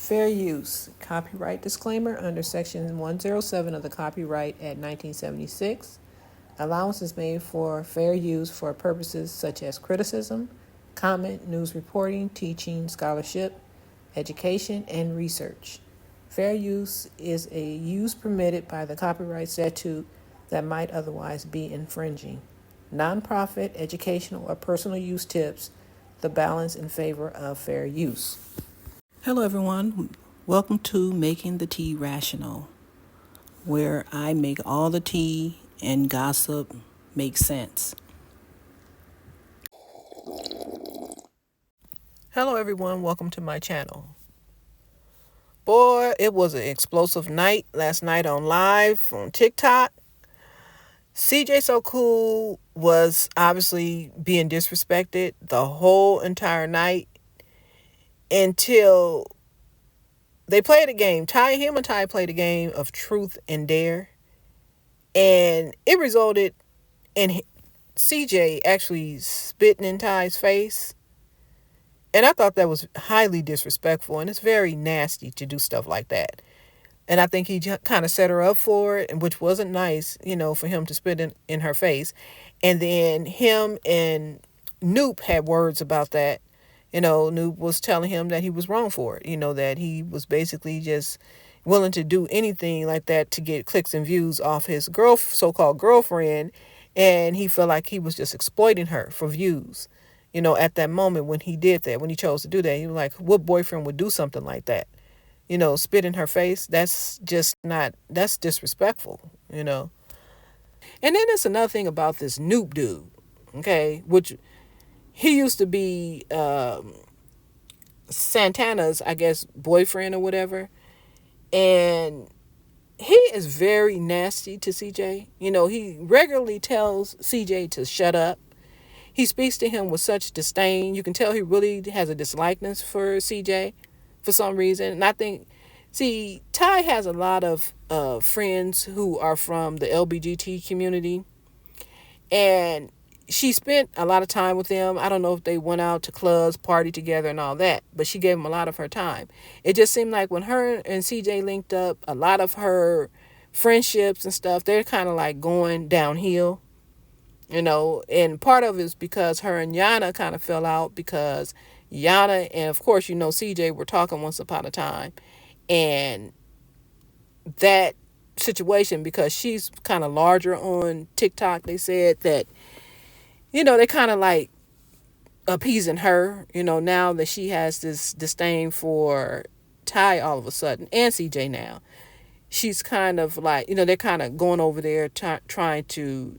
Fair use. Copyright disclaimer under Section 107 of the Copyright Act 1976. Allowance is made for fair use for purposes such as criticism, comment, news reporting, teaching, scholarship, education, and research. Fair use is a use permitted by the copyright statute that might otherwise be infringing. Nonprofit, educational, or personal use tips the balance in favor of fair use. Hello, everyone. Welcome to Making the Tea Rational, where I make all the tea and gossip make sense. Hello, everyone. Welcome to my channel. Boy, it was an explosive night last night on live on TikTok. CJ So Cool was obviously being disrespected the whole entire night until they played a game. Him and Ty played a game of truth and dare. And it resulted in CJ actually spitting in Ty's face. And I thought that was highly disrespectful. And it's very nasty to do stuff like that. And I think he kind of set her up for it, which wasn't nice, for him to spit in her face. And then him and Noop had words about that. Noop was telling him that he was wrong for it. That he was basically just willing to do anything like that to get clicks and views off his so-called girlfriend. And he felt like he was just exploiting her for views. At that moment when he did that, when he chose to do that, he was like, what boyfriend would do something like that? Spit in her face. That's disrespectful, And then there's another thing about this Noop dude, okay, which he used to be Santana's, I guess, boyfriend or whatever. And he is very nasty to CJ. He regularly tells CJ to shut up. He speaks to him with such disdain. You can tell he really has a dislikeness for CJ for some reason. And I think, Ty has a lot of friends who are from the LGBT community. And she spent a lot of time with them. I don't know if they went out to clubs, party together and all that, but she gave him a lot of her time. It just seemed like when her and CJ linked up, a lot of her friendships and stuff, they're kind of like going downhill, and part of it is because her and Yana kind of fell out because Yana and, of course, CJ were talking once upon a time. And that situation, because she's kind of larger on TikTok, they said that, they kind of like appeasing her, now that she has this disdain for Ty all of a sudden, and CJ now. She's kind of like, they're kind of going over there trying to,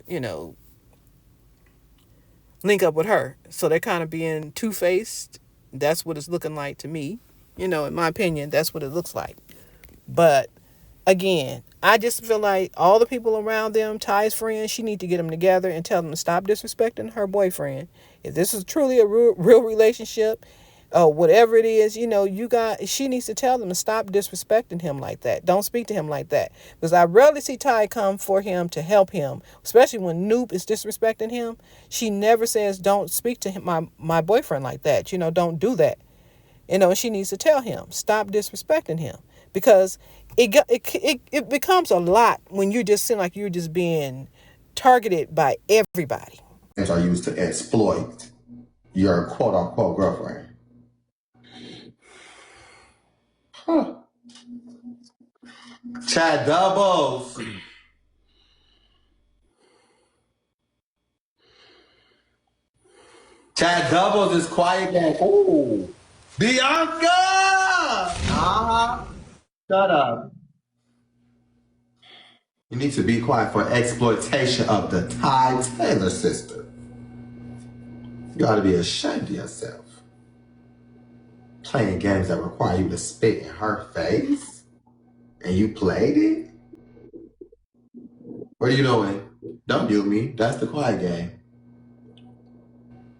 link up with her. So they're kind of being two-faced. That's what it's looking like to me. In my opinion, that's what it looks like. But again, I just feel like all the people around them, Ty's friends, she need to get them together and tell them to stop disrespecting her boyfriend. If this is truly a real relationship, whatever it is, she needs to tell them to stop disrespecting him like that. Don't speak to him like that. Because I rarely see Ty come for him to help him, especially when Noop is disrespecting him. She never says, don't speak to him, my boyfriend like that. Don't do that. She needs to tell him, stop disrespecting him. Because it becomes a lot when you just seem like you're just being targeted by everybody. Are used to exploit your quote-unquote girlfriend. Huh. Chad Doubles. Chad Doubles is quiet game. Ooh. Bianca! Uh-huh. Shut up. You need to be quiet for exploitation of the Ty Taylor sister. You ought to be ashamed of yourself. Playing games that require you to spit in her face? And you played it? What are you doing? Don't mute me. That's the quiet game.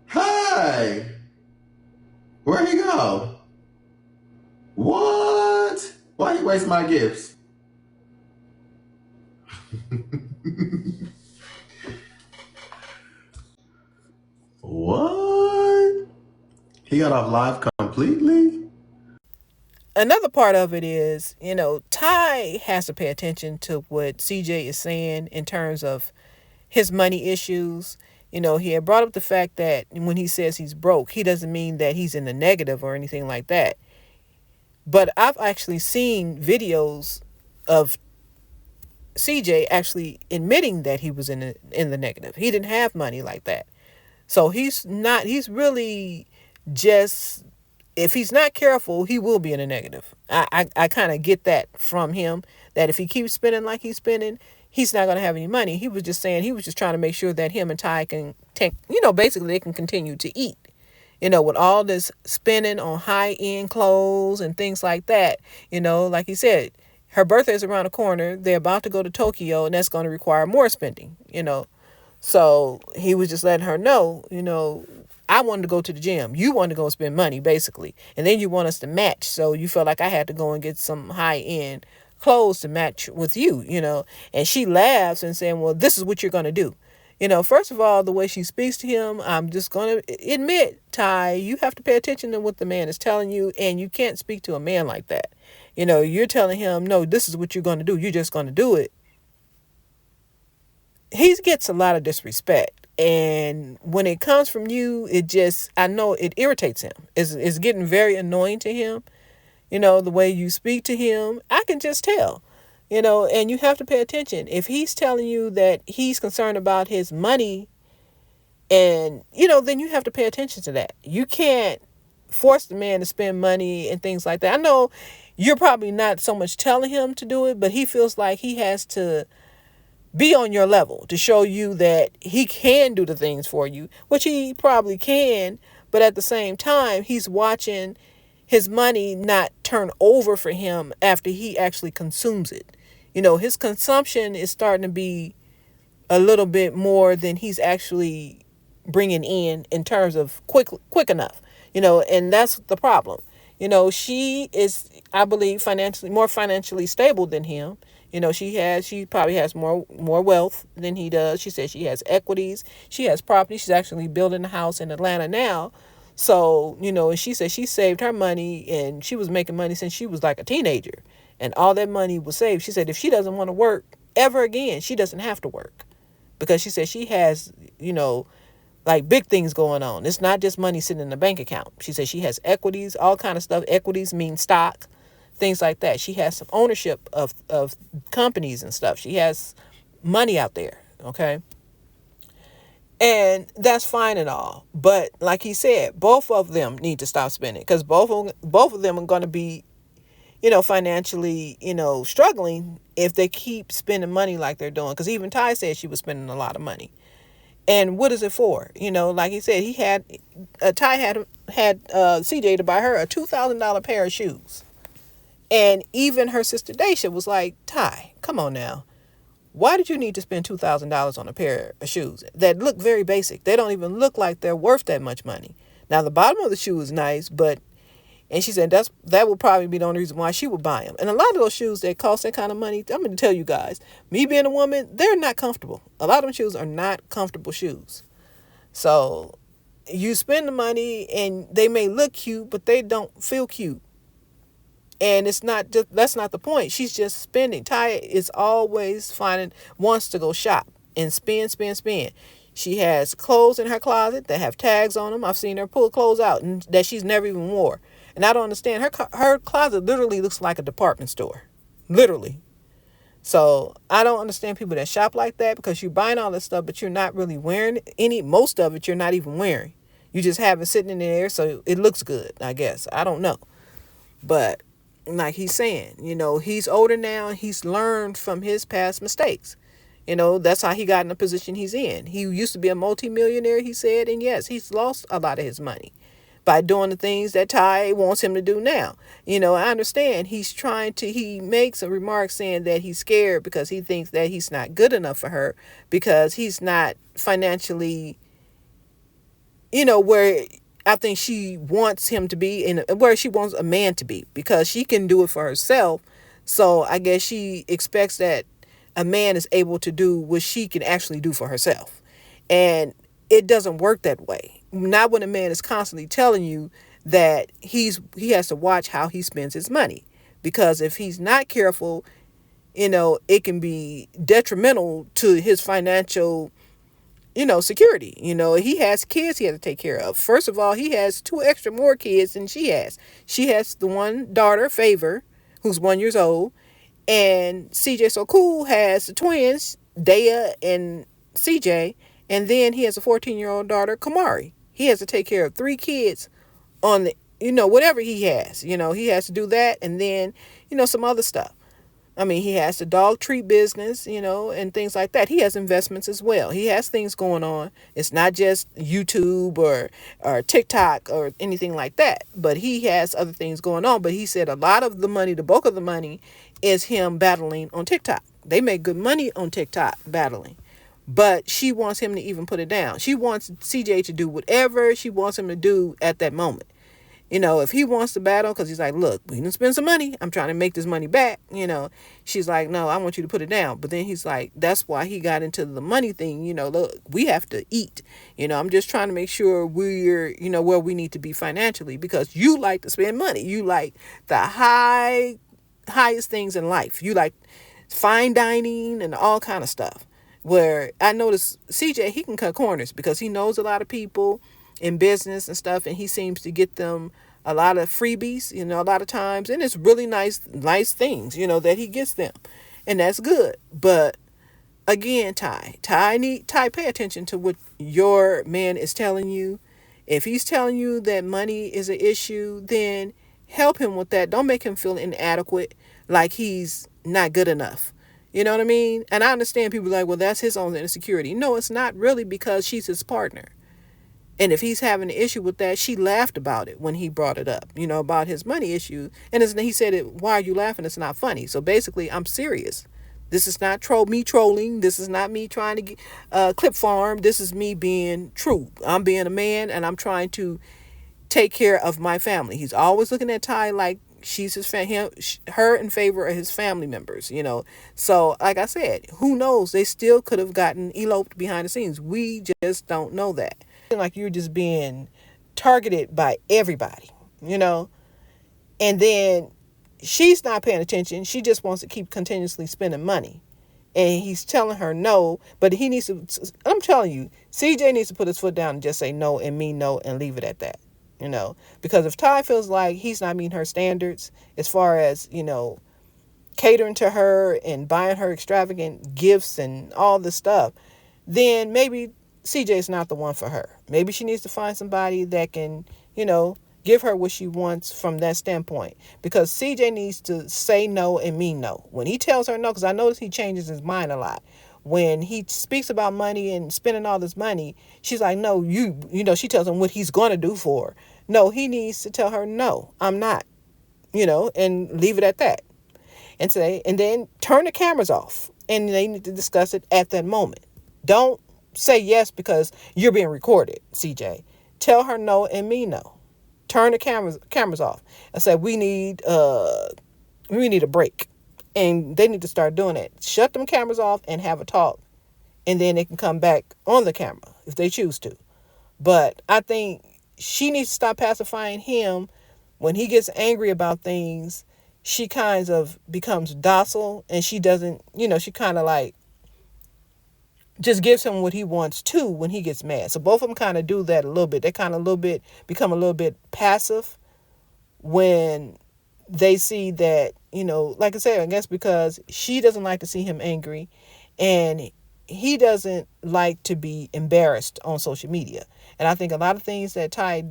Hey! Where'd he go? What? Why you waste my gifts? What? He got off live completely? another part of it is, Ty has to pay attention to what CJ is saying in terms of his money issues. He had brought up the fact that when he says he's broke, he doesn't mean that he's in the negative or anything like that. But I've actually seen videos of CJ actually admitting that he was in the negative. He didn't have money like that. So he's really just, if he's not careful, he will be in a negative. I kind of get that from him, that if he keeps spending like he's spending, he's not going to have any money. He was just saying, he was just trying to make sure that him and Ty can take, basically they can continue to eat. With all this spending on high end clothes and things like that, like he said, her birthday is around the corner. They're about to go to Tokyo, and that's going to require more spending. So he was just letting her know, I wanted to go to the gym. You wanted to go spend money, basically. And then you want us to match. So you felt like I had to go and get some high end clothes to match with you. And she laughs and saying, well, this is what you're going to do. First of all, the way she speaks to him, I'm just going to admit, Ty, you have to pay attention to what the man is telling you, and you can't speak to a man like that. You're telling him, no, this is what you're going to do. You're just going to do it. He gets a lot of disrespect. And when it comes from you, I know it irritates him. It's getting very annoying to him. The way you speak to him, I can just tell. And you have to pay attention. If he's telling you that he's concerned about his money, and, then you have to pay attention to that. You can't force the man to spend money and things like that. I know you're probably not so much telling him to do it, but he feels like he has to be on your level to show you that he can do the things for you, which he probably can. But at the same time, he's watching his money not turn over for him after he actually consumes it. His consumption is starting to be a little bit more than he's actually bringing in terms of quick enough, and that's the problem. She is, I believe, more financially stable than him. She probably has more wealth than he does. She says she has equities. She has property. She's actually building a house in Atlanta now. So, and she said she saved her money, and she was making money since she was like a teenager. And all that money was saved. She said if she doesn't want to work ever again, she doesn't have to work. Because she said she has, like big things going on. It's not just money sitting in the bank account. She said she has equities, all kind of stuff. Equities mean stock, things like that. She has some ownership of companies and stuff. She has money out there, okay? And that's fine and all. But like he said, both of them need to stop spending, because both of them are going to be, financially, struggling if they keep spending money like they're doing. Because even Ty said she was spending a lot of money. And what is it for? Like he said, Ty had CJ to buy her a $2,000 pair of shoes. And even her sister Daysha was like, Ty, come on now. Why did you need to spend $2,000 on a pair of shoes that look very basic? They don't even look like they're worth that much money. Now, the bottom of the shoe is nice, and she said that would probably be the only reason why she would buy them. And a lot of those shoes that cost that kind of money, I'm going to tell you guys, me being a woman, they're not comfortable. A lot of them shoes are not comfortable shoes. So you spend the money and they may look cute, but they don't feel cute. And that's not the point. She's just spending. Ty is always wants to go shop and spend. She has clothes in her closet that have tags on them. I've seen her pull clothes out and that she's never even wore. And I don't understand. Her closet literally looks like a department store. Literally. So I don't understand people that shop like that, because you're buying all this stuff, but you're not really wearing most of it you're not even wearing. You just have it sitting in there so it looks good, I guess. I don't know. But like he's saying, he's older now. He's learned from his past mistakes. That's how he got in the position he's in. He used to be a multimillionaire, he said, and yes, he's lost a lot of his money by doing the things that Ty wants him to do now. I understand he makes a remark saying that he's scared because he thinks that he's not good enough for her, because he's not financially, where I think she wants him to be, and where she wants a man to be, because she can do it for herself. So I guess she expects that a man is able to do what she can actually do for herself. And it doesn't work that way. Not when a man is constantly telling you that he has to watch how he spends his money, because if he's not careful, it can be detrimental to his financial, security. He has kids he has to take care of. First of all, he has two extra more kids than she has. She has the one daughter, Favor, who's 1 year old, and CJ So Cool has the twins, Daya and CJ, and then he has a 14-year-old daughter, Kamari. He has to take care of three kids on the, whatever he has. He has to do that, and then, some other stuff. I mean, he has the dog treat business, and things like that. He has investments as well. He has things going on. It's not just YouTube or TikTok or anything like that, but he has other things going on. But he said a lot of the money, the bulk of the money, is him battling on TikTok. They make good money on TikTok battling. But she wants him to even put it down. She wants CJ to do whatever she wants him to do at that moment. If he wants to battle, because he's like, look, we didn't spend some money. I'm trying to make this money back. She's like, no, I want you to put it down. But then he's like, that's why he got into the money thing. Look, we have to eat. I'm just trying to make sure we're, where we need to be financially, because you like to spend money. You like the highest things in life. You like fine dining and all kind of stuff. Where I notice CJ, he can cut corners because he knows a lot of people in business and stuff, and he seems to get them a lot of freebies, a lot of times, and it's really nice things, that he gets them, and that's good. But again, Ty, pay attention to what your man is telling you. If he's telling you that money is an issue, then help him with that. Don't make him feel inadequate, like he's not good enough. You know what I mean? And I understand people like, well, that's his own insecurity. No, it's not really, because she's his partner. And if he's having an issue with that, she laughed about it when he brought it up, about his money issue. And he said, why are you laughing? It's not funny. So basically, I'm serious. This is not me trolling. This is not me trying to get clip farm. This is me being true. I'm being a man, and I'm trying to take care of my family. He's always looking at Ty like she's his her in favor of his family members, So like I said, who knows? They still could have gotten eloped behind the scenes. We just don't know that. Like you're just being targeted by everybody, and then she's not paying attention. She just wants to keep continuously spending money, and he's telling her no, but he needs to, I'm telling you, CJ needs to put his foot down and just say no and mean no and leave it at that, because if Ty feels like he's not meeting her standards as far as, catering to her and buying her extravagant gifts and all this stuff, then maybe CJ's not the one for her. Maybe she needs to find somebody that can, give her what she wants from that standpoint. Because CJ needs to say no and mean no. When he tells her no, because I notice he changes his mind a lot. When he speaks about money and spending all this money, she's like, no, she tells him what he's going to do for her. No, he needs to tell her, no, I'm not, and leave it at that. And then turn the cameras off. And they need to discuss it at that moment. Don't say yes because you're being recorded, CJ. Tell her no and mean no. Turn the cameras off and say we need a break, and they need to start doing it. Shut them cameras off and have a talk, and then they can come back on the camera if they choose to. But I think she needs to stop pacifying him when he gets angry about things. She kind of becomes docile, and she doesn't, she kind of like just gives him what he wants too when he gets mad. So both of them kind of do that a little bit. They kind of become a little bit passive when they see that, like I said, I guess because she doesn't like to see him angry, and he doesn't like to be embarrassed on social media. And I think a lot of things that Ty,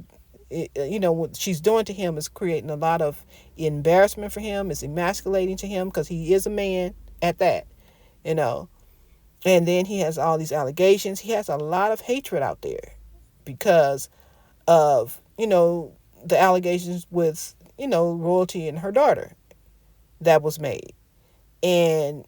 what she's doing to him is creating a lot of embarrassment for him. It's emasculating to him because he is a man at that, And then he has all these allegations. He has a lot of hatred out there because of, the allegations with, Royalty and her daughter that was made. And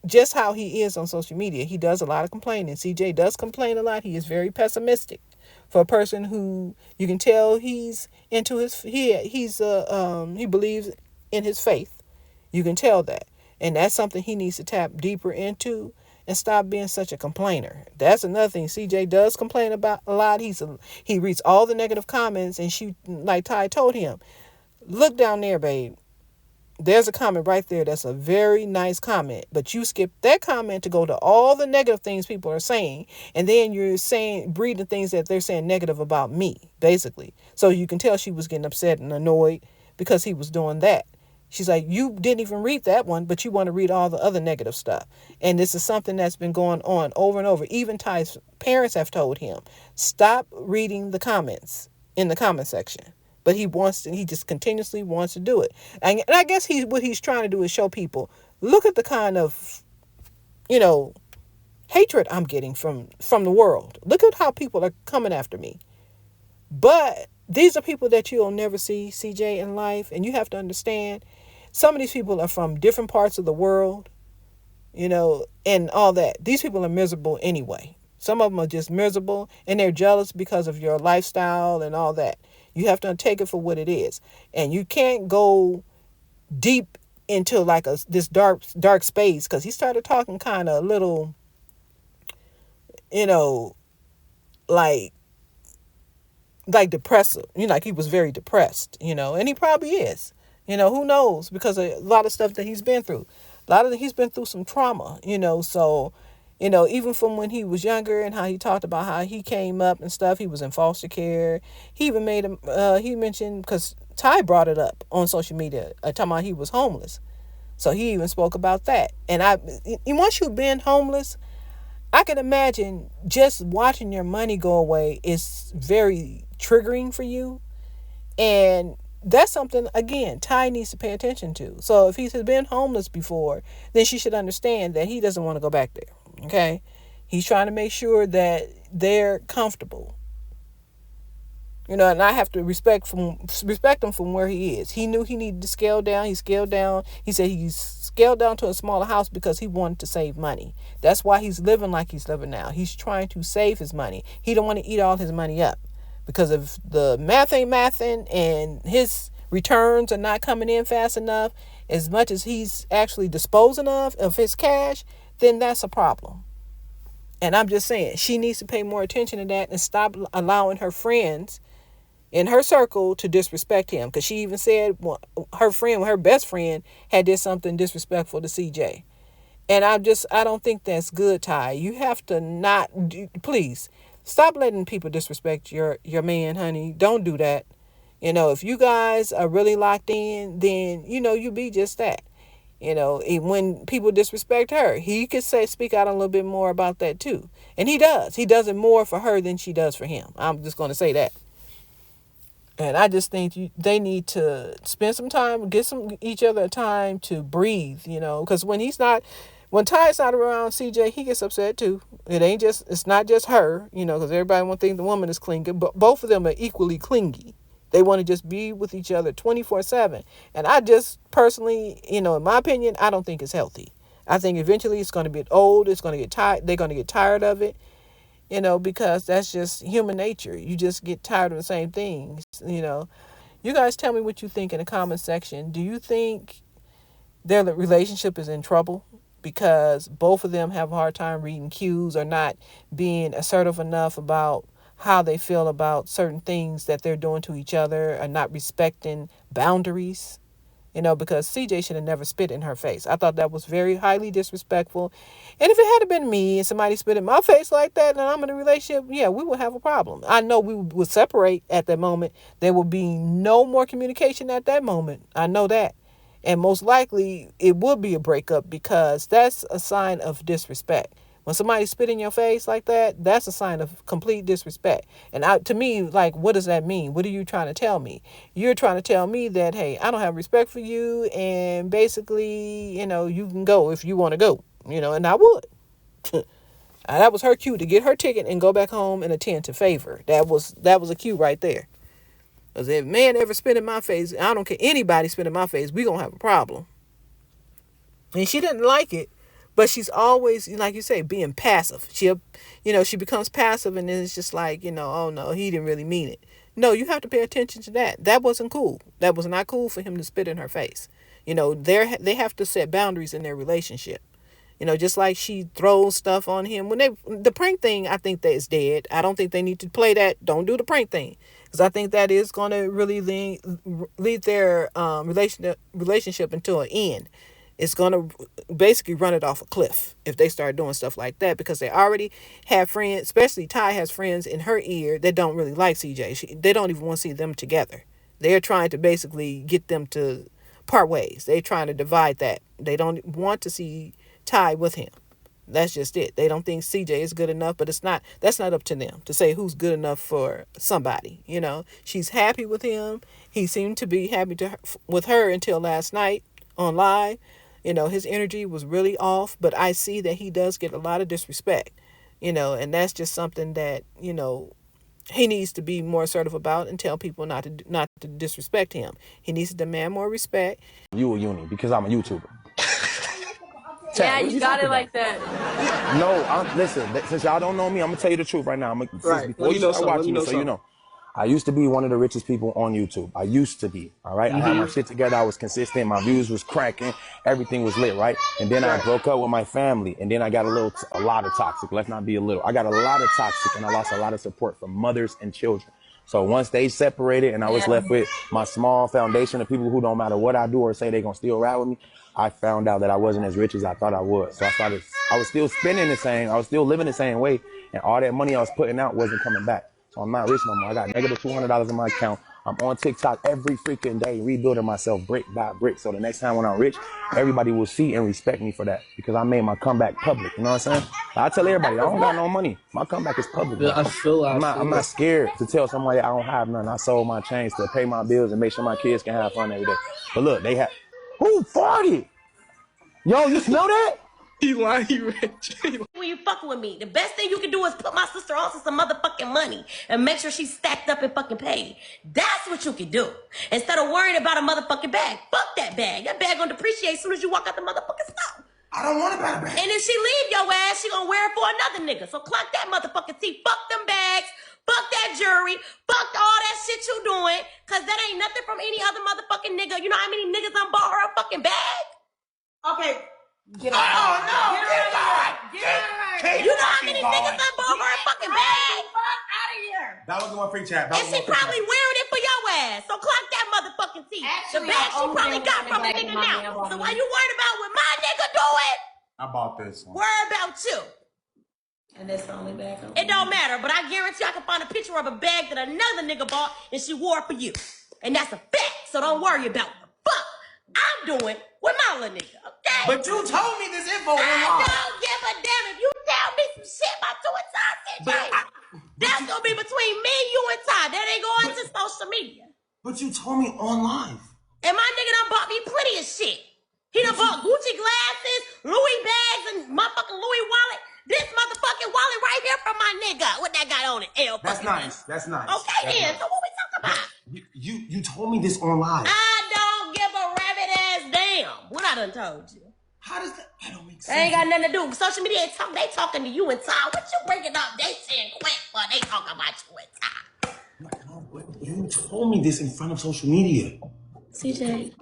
just how he is on social media, he does a lot of complaining. CJ does complain a lot. He is very pessimistic for a person who you can tell he's into he believes in his faith. You can tell that. And that's something he needs to tap deeper into. and stop being such a complainer. That's another thing. CJ does complain about a lot. He reads all the negative comments, and she, like Ty told him, look down there, babe. There's a comment right there that's a very nice comment, but you skip that comment to go to all the negative things people are saying, and then you're saying, reading things that they're saying negative about me, basically. So you can tell she was getting upset and annoyed because he was doing that. She's like, you didn't even read that one, but you want to read all the other negative stuff. And this is something that's been going on over and over. Even Ty's parents have told him, stop reading the comments in the comment section. But he just continuously wants to do it. And I guess what he's trying to do is show people, look at the kind of, you know, hatred I'm getting from the world. Look at how people are coming after me. But these are people that you'll never see, CJ, in life. And you have to understand, some of these people are from different parts of the world, and all that. These people are miserable anyway. Some of them are just miserable, and they're jealous because of your lifestyle and all that. You have to take it for what it is. And you can't go deep into like this dark space, because he started talking kind of a little, you know, like depressive. Like he was very depressed, and he probably is. Who knows? Because of a lot of stuff that he's been through. He's been through some trauma, so even from when he was younger, and how he talked about how he came up and stuff. He was in foster care. He even he mentioned, because Ty brought it up on social media, talking about he was homeless. So he even spoke about that. And once you've been homeless, I can imagine just watching your money go away is very triggering for you. And that's something, again, Ty needs to pay attention to. So if he's been homeless before, then she should understand that he doesn't want to go back there. Okay? He's trying to make sure that they're comfortable. And I have to respect him from where he is. He knew he needed to scale down. He scaled down. He said he's scaled down to a smaller house because he wanted to save money. That's why he's living like he's living now. He's trying to save his money. He don't want to eat all his money up, because if the math ain't mathing and his returns are not coming in fast enough, as much as he's actually disposing of his cash, then that's a problem. And I'm just saying, she needs to pay more attention to that and stop allowing her friends in her circle to disrespect him. Because she even said her best friend, had did something disrespectful to CJ. And I don't think that's good, Ty. You have to please stop letting people disrespect your man, honey. Don't do that. If you guys are really locked in, then, you be just that. When people disrespect her, he could speak out a little bit more about that too. And he does. He does it more for her than she does for him. I'm just going to say that. And I just think they need to spend some time, get each other time to breathe, because when Ty's not around CJ, he gets upset too. It's not just her, because everybody won't think the woman is clingy, but both of them are equally clingy. They want to just be with each other 24/7. And I just personally, in my opinion, I don't think it's healthy. I think eventually it's going to get old. It's going to get tired. They're going to get tired of it, because that's just human nature. You just get tired of the same things, You guys tell me what you think in the comment section. Do you think their relationship is in trouble because both of them have a hard time reading cues, or not being assertive enough about how they feel about certain things that they're doing to each other, or not respecting boundaries? Because CJ should have never spit in her face. I thought that was very highly disrespectful. And if it had been me and somebody spit in my face like that, and I'm in a relationship, yeah, we would have a problem. I know we would separate at that moment. There would be no more communication at that moment. I know that. And most likely it would be a breakup, because that's a sign of disrespect. When somebody spit in your face like that, that's a sign of complete disrespect. And to me, like, what does that mean? What are you trying to tell me? You're trying to tell me that, hey, I don't have respect for you, and basically, you can go if you want to go, and I would. That was her cue to get her ticket and go back home and attend to Favor. That was a cue right there. Because if man ever spit in my face, I don't care, anybody spit in my face, we gonna have a problem. And she didn't like it. But she's always, like you say, being passive. She becomes passive, and then it's just like, oh no, he didn't really mean it. No, you have to pay attention to that. That wasn't cool. That was not cool for him to spit in her face. They have to set boundaries in their relationship. Just like she throws stuff on him. The prank thing, I think that is dead. I don't think they need to play that. Don't do the prank thing. Because I think that is going to really lead their relationship into an end. It's going to basically run it off a cliff if they start doing stuff like that, because they already have friends, especially Ty has friends in her ear that don't really like CJ. They don't even want to see them together. They're trying to basically get them to part ways. They're trying to divide that. They don't want to see Ty with him. That's just it. They don't think CJ is good enough, but that's not up to them to say who's good enough for somebody. She's happy with him. He seemed to be happy with her until last night on live. His energy was really off, but I see that he does get a lot of disrespect. And that's just something that, he needs to be more assertive about and tell people not to disrespect him. He needs to demand more respect. You a uni because I'm a YouTuber. Yeah, you got it like that. No, listen. Since y'all don't know me, I'm gonna tell you the truth right now. Right. Before you start watching me, so you know, I used to be one of the richest people on YouTube. I used to be. All right. I had my shit together. I was consistent. My views was cracking. Everything was lit, right? And then I broke up with my family, and then I got a lot of toxic. Let's not be a little. I got a lot of toxic, and I lost a lot of support from mothers and children. So once they separated and I was left with my small foundation of people who don't matter what I do or say they're going to still ride with me, I found out that I wasn't as rich as I thought I was. So I was still spending the same, I was still living the same way, and all that money I was putting out wasn't coming back. So I'm not rich no more. I got negative $200 in my account. I'm on TikTok every freaking day, rebuilding myself brick by brick. So the next time when I'm rich, everybody will see and respect me for that because I made my comeback public. You know what I'm saying? I tell everybody, I don't got no money. My comeback is public. Yeah, I'm not scared to tell somebody I don't have nothing. I sold my chains to pay my bills and make sure my kids can have fun every day. But look, they have, who farted? Yo, you smell that? He lying, he rich. When you fucking with me, the best thing you can do is put my sister on to some motherfucking money and make sure she's stacked up and fucking paid. That's what you can do. Instead of worrying about a motherfucking bag. Fuck that bag. That bag gonna depreciate as soon as you walk out the motherfucking store. I don't want to buy a bag. And if she leave your ass, she gonna wear it for another nigga. So clock that motherfucking teeth. Fuck them bags. Fuck that jewelry. Fuck all that shit you doing. Cause that ain't nothing from any other motherfucking nigga. You know how many niggas done bought her a fucking bag? Okay. Get Oh, out. no. Get out. You know how many niggas done bought her a fucking bag? Fuck out of here. That was the one free chat. And she probably wearing it for your ass. So clock that motherfucking teeth. The Actually, bag I she only probably been got wearing from a the bag nigga my man now. bought So me. why you worried about what my nigga doing? I bought this one. Worry about you. And that's the only bag. It don't matter, but I guarantee I can find a picture of a bag that another nigga bought and she wore it for you. And that's a fact. So don't worry about what the fuck I'm doing with my little nigga, okay? But you told me this info I online. don't give a damn if you tell me some shit about you and Ty, CJ. That's gonna be between me, you, and Ty. That ain't going to social media. But you told me online. And my nigga done bought me plenty of shit. He done bought Gucci glasses, Louis bags, and motherfucking Louis wallet. This motherfucking wallet right here from my nigga. What that got on it? That's nice. That's nice. Okay That's then, nice. so what we talking about? You told me this online. I don't give a rabbit ass damn. What I done told you? How does that? That don't make sense. That ain't got nothing to do. Social media ain't talking. They talking to you and Ty. What you bringing up? They saying quick, but they talking about you and Ty. No, but you told me this in front of social media. CJ.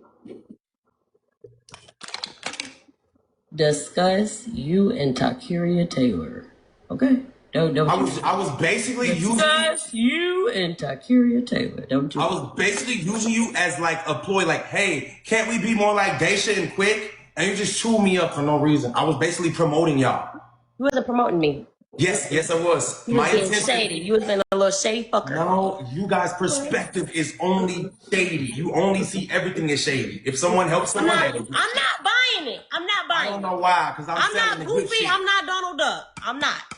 Discuss you and Takiria Taylor. Okay? Don't I was basically using discuss you and Takiria Taylor. Don't you? I was basically using you as like a ploy, like, hey, can't we be more like Daysha and Quick? And you just chewed me up for no reason. I was basically promoting y'all. You wasn't promoting me. Yes, I was. You was being shady. You was being a little shady fucker. No, you guys' perspective is only shady. You only see everything as shady. If someone helps someone, I'm not buying it. I'm not buying it. I don't know why, because I'm not Goofy. I'm not Donald Duck.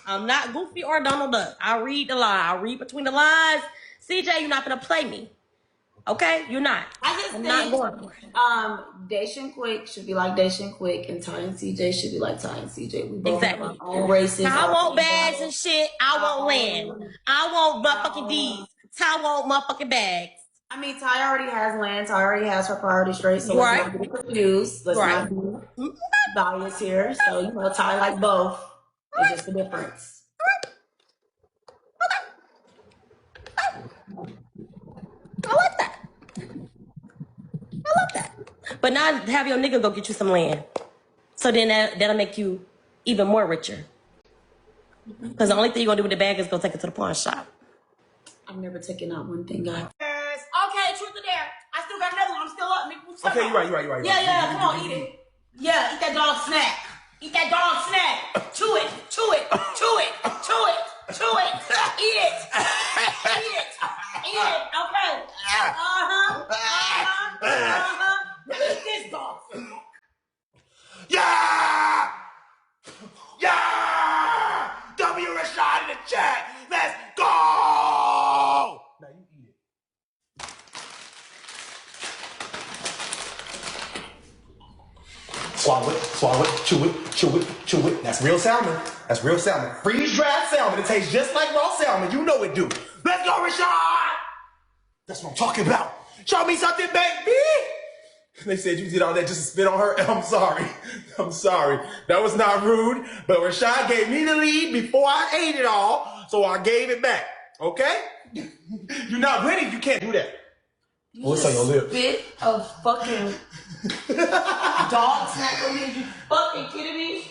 I'm not Goofy or Donald Duck. I read the line. I read between the lines. CJ, you're not gonna play me. Okay? You're not. I just I'm think not going for it. Daysha and Quick should be like Daysha and Quick, and Ty and CJ should be like Ty and CJ. We both Exactly. have our own races. I want bags and shit. I want land. I want motherfucking deeds. Ty want motherfucking bags. I mean, Ty already has land. Ty already has her priority straight. So Right. let's not get confused. Let's not be biased here. So Ty like both. It's just the difference. I like that. But now have your nigga go get you some land. So then that'll make you even more richer. Because the only thing you're going to do with the bag is go take it to the pawn shop. I've never taken out one thing, guys. Okay, truth or dare. I still got another one. I'm still up. Okay, you're right. Yeah. Come on, eat it. Yeah, eat that dog snack. Eat that dog snack. Chew it. Eat it. Okay. Eat this dog. Yeah! W Rashad in the chat. Let's go! Now you eat it. Swallow it, chew it. That's real salmon. Freeze dried salmon. It tastes just like raw salmon. You know it do. Let's go, Rashad! That's what I'm talking about. Show me something, baby! They said you did all that just to spit on her. I'm sorry. That was not rude, but Rashad gave me the lead before I ate it all, so I gave it back. Okay? You're not winning. You can't do that. What's on your lips? Spit a fucking dog snack on me. You fucking kidding me?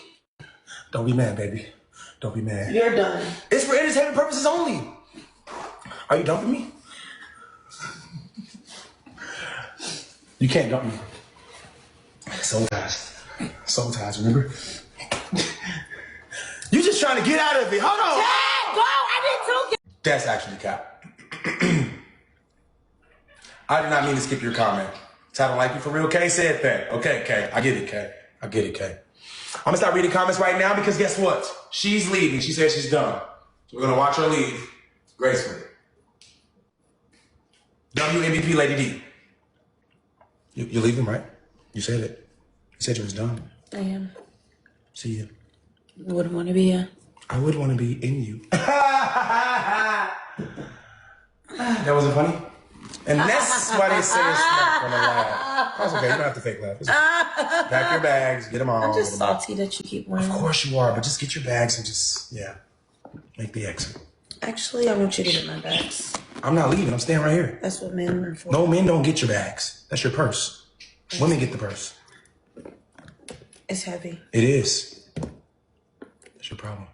Don't be mad, baby. Don't be mad. You're done. It's for entertainment purposes only. Are you dumping me? You can't dump me. Soul ties, remember? You just trying to get out of it. Hold on. Dad, go. I did too. That's actually cap. I did not mean to skip your comment. I don't like you for real. Kay said that. Okay, Kay. I get it, Kay. I'm going to start reading comments right now because guess what? She's leaving. She said she's done. So we're going to watch her leave gracefully. WMVP Lady D. You're leaving, right? You said it. You said you was done. I am. See you. You wouldn't want to be here. I would want to be in you. That wasn't funny? And that's why they say it's not gonna laugh. That's okay. You don't have to fake laugh. It's okay. Pack your bags. Get them all. I'm just salty that you keep wearing. Of course you are, but just get your bags and just, make the exit. Actually, I want you to get my bags. I'm not leaving. I'm staying right here. That's what men are for. No, men don't get your bags. That's your purse. Women get the purse. It's heavy. It is. That's your problem.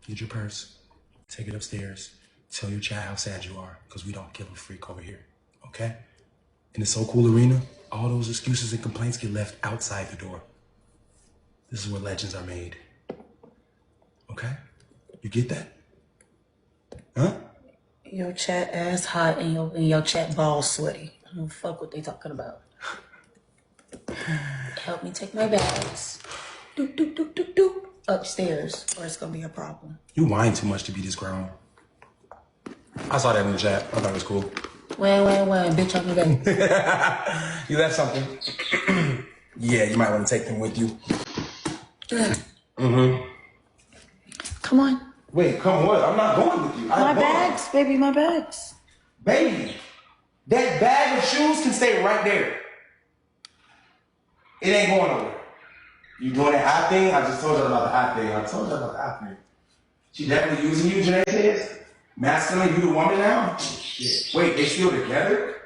Get your purse. Take it upstairs. Tell your child how sad you are, because we don't kill a freak over here. Okay? In the So Cool arena, all those excuses and complaints get left outside the door. This is where legends are made. Okay? You get that? Huh? Your chat ass hot and your chat balls sweaty. I don't fuck what they talking about. Help me take my bags. Do. Upstairs, or it's gonna be a problem. You whine too much to be this grown. I saw that in the chat. I thought it was cool. When, bitch on the back. You left something. Yeah, you might want to take them with you. Come on. Wait, come what? I'm not going with you. My bags, baby, my bags. Baby, that bag of shoes can stay right there. It ain't going nowhere. You doing that eye thing? I just told you about the eye thing. She definitely using you, Janae says. Masculine, you the woman now? Shit. Wait, they still together?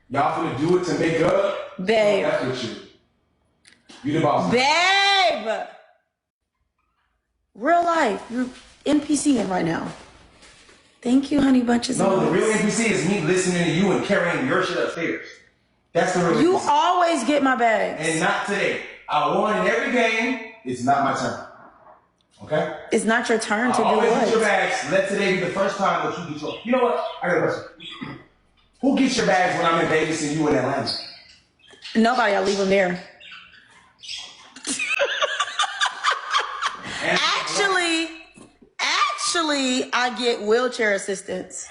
Y'all finna do it to make up? Babe. That's what you. You the boss. Babe! Real life. You're NPCing right now. Thank you, honey bunches. No, the real NPC is me listening to you and carrying your shit upstairs. That's the real You NPC. always get my bags. And not today. I won in every game. It's not my turn. Okay? It's not your turn to do always what? get your bags. Let today be the first time that you get your... You know what? I got a question. Who gets your bags when I'm in Vegas and you in Atlanta? Nobody. I leave them there. Actually, I get wheelchair assistance.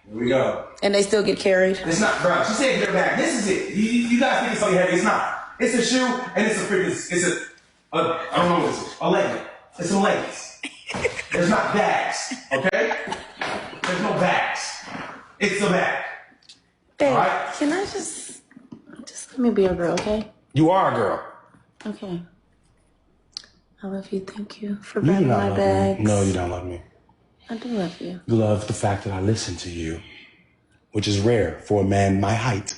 Here we go. And they still get carried. It's not, bro. She said get her bag. This is it. You guys think it's something heavy. It's not. It's a shoe and it's a freaking... I don't know what this is. A legging. It's some leggings. There's not bags. Okay? There's no bags. It's a bag. Babe, right? Can I just let me be a girl, okay? You are a girl. Okay. I love you. Thank you for grabbing my bags. No, you don't love me. I do love you. You love the fact that I listen to you, which is rare for a man my height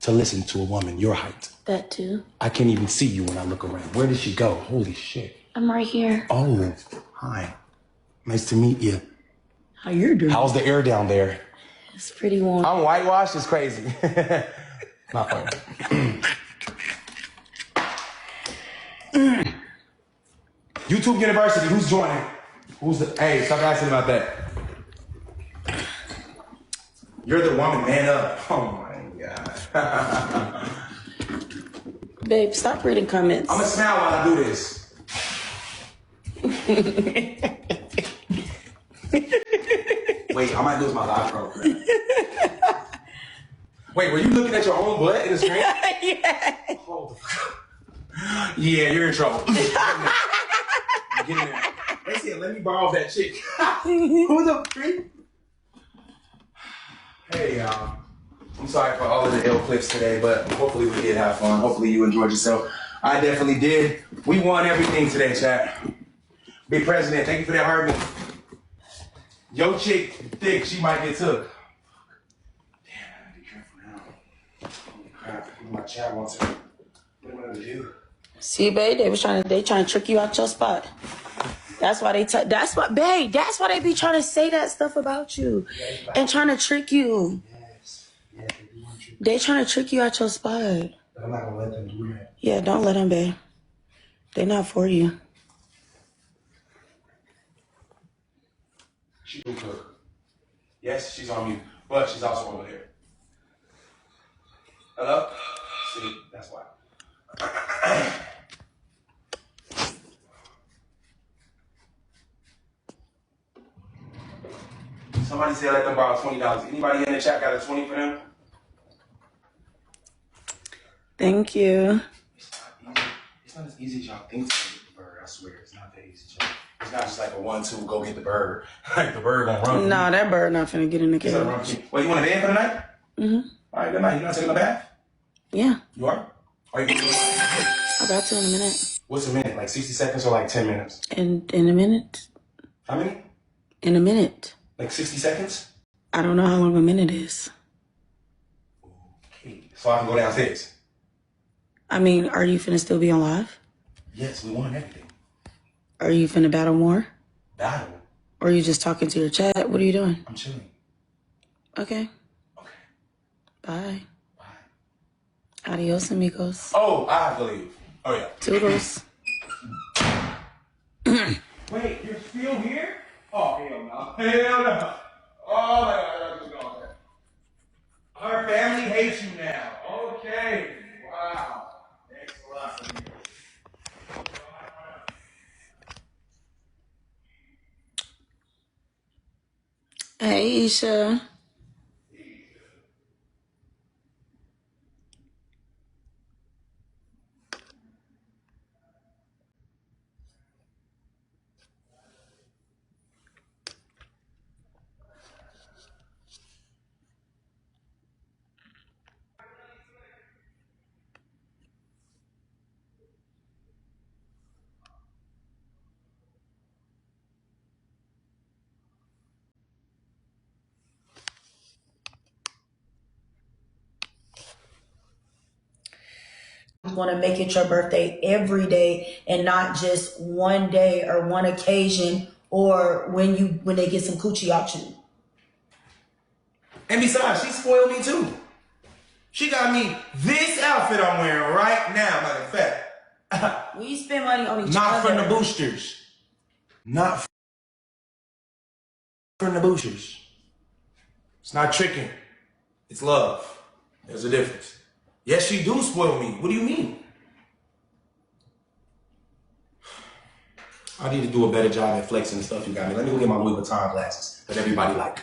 to listen to a woman your height. That too. I can't even see you when I look around. Where did she go? Holy shit. I'm right here. Oh, hi. Nice to meet you. How you doing? How's the air down there? It's pretty warm. I'm whitewashed. It's crazy. Not funny. YouTube University, who's joining? Hey, stop asking about that. You're the woman, man up. Oh my God. Babe, stop reading comments. I'm gonna smile while I do this. Wait, I might lose my live program. Wait, were you looking at your own butt in the screen? Yeah. Hold the fuck up. Yeah, you're in trouble. Get in there. They said, let me borrow that chick. Who the freak? Hey, y'all. I'm sorry for all of the ill clips today, but hopefully we did have fun. Hopefully you enjoyed yourself. I definitely did. We won everything today, chat. Big president, thank you for that heartbeat. Yo chick thick, she might get took. Damn, I gotta be careful now. Holy crap, my chat wants it. What am I gonna do? See, babe, they trying to trick you out your spot. That's why they that's why they be trying to say that stuff about you and trying to trick you. Yes. Yeah, They trying to trick you out your spot. But I'm not gonna let them do that. Yeah, don't let them, babe. They're not for you. She can cook. Yes, she's on mute, but she's also over there. Hello? See, that's why. Somebody said let them borrow $20. Anybody in the chat got a 20 for them? Thank you. It's not as easy as y'all think to get the bird. I swear, it's not that easy. It's not just like a 1-2, go get the bird. Like the bird gonna run. Nah, that bird not finna get in the cage. Wait, you want a bed for the night? Mm-hmm. All right, good night. You not taking a bath? Yeah. You are? Are you? About to in a minute. What's a minute? Like 60 seconds or like 10 minutes? In a minute. How many? In a minute. Like 60 seconds? I don't know how long a minute is. Okay. So I can go downstairs? I mean, are you finna still be on live? Yes, we won everything. Are you finna battle more? Battle? Or are you just talking to your chat? What are you doing? I'm chilling. Okay. Okay. Bye. Bye. Adios, amigos. Oh, I have to leave. Oh, yeah. Toodles. Wait, you're still here? Oh, hell no. Hell no. Oh, my God. What's going on? Her family hates you now. Okay. Wow. Thanks a lot. Hey, Isha. You want to make it your birthday every day and not just one day or one occasion or when they get some coochie out you. And besides, she spoiled me too. She got me this outfit I'm wearing right now, matter of fact. We spend money on each Not other. from the boosters. Not from the boosters. It's not tricking. It's love. There's a difference. Yes, she do spoil me. What do you mean? I need to do a better job at flexing the stuff you got me. Let me go get my Louis Vuitton glasses that everybody like.